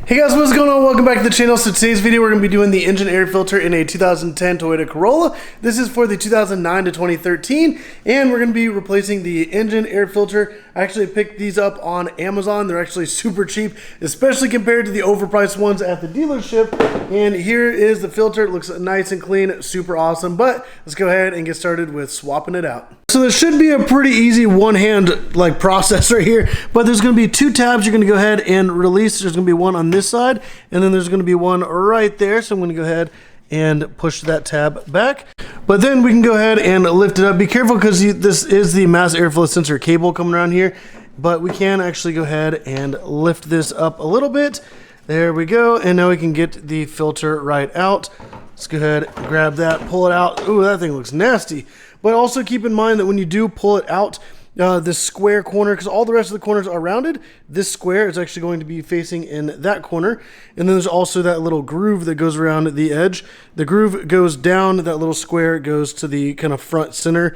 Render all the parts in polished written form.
Hey guys, what's going on? Welcome back to the channel. So today's video we're going to be doing the engine air filter in a 2010 Toyota Corolla. This is for the 2009 to 2013 and we're going to be replacing the engine air filter. I actually picked these up on Amazon. They're actually super cheap, especially compared to the overpriced ones at the dealership. And here is the filter. It looks nice and clean, super awesome. But let's go ahead and get started with swapping it out. So this should be a pretty easy one-hand process right here, but there's going to be two tabs you're going to go ahead and release. There's going to be one on this side, and then there's going to be one right there. So I'm going to go ahead and push that tab back. But then we can go ahead and lift it up. Be careful because this is the mass airflow sensor cable coming around here, but we can actually go ahead and lift this up a little bit. There we go, and now we can get the filter right out. Let's go ahead, grab that, pull it out. Ooh, that thing looks nasty. But also keep in mind that when you do pull it out, this square corner, because all the rest of the corners are rounded, this square is actually going to be facing in that corner. And then there's also that little groove that goes around the edge. The groove goes down, that little square goes to the kind of front center.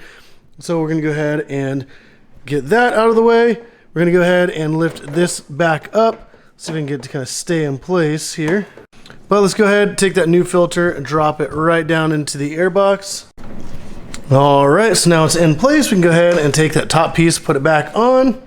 So we're going to go ahead and get that out of the way. We're going to go ahead and lift this back up. See if we can get it to kind of stay in place here. But let's go ahead, take that new filter and drop it right down into the air box. All right, so now it's in place. We can go ahead and take that top piece, put it back on.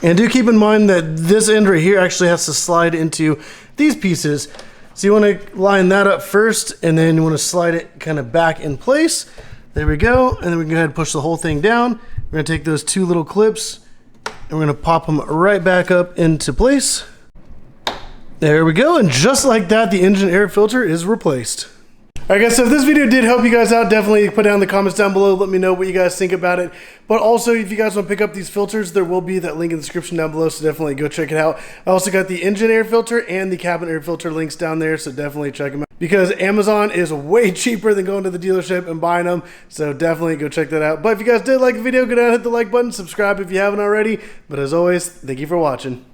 And do keep in mind that this end right here actually has to slide into these pieces. So you want to line that up first, and then you want to slide it kind of back in place. There we go. And then we can go ahead and push the whole thing down. We're going to take those two little clips, and we're going to pop them right back up into place. There we go. And just like that, the engine air filter is replaced. Alright guys, so if this video did help you guys out, definitely put down in the comments down below. Let me know what you guys think about it. But also, if you guys want to pick up these filters, there will be that link in the description down below, so definitely go check it out. I also got the engine air filter and the cabin air filter links down there, so definitely check them out. Because Amazon is way cheaper than going to the dealership and buying them, so definitely go check that out. But if you guys did like the video, go down and hit the like button, subscribe if you haven't already. But as always, thank you for watching.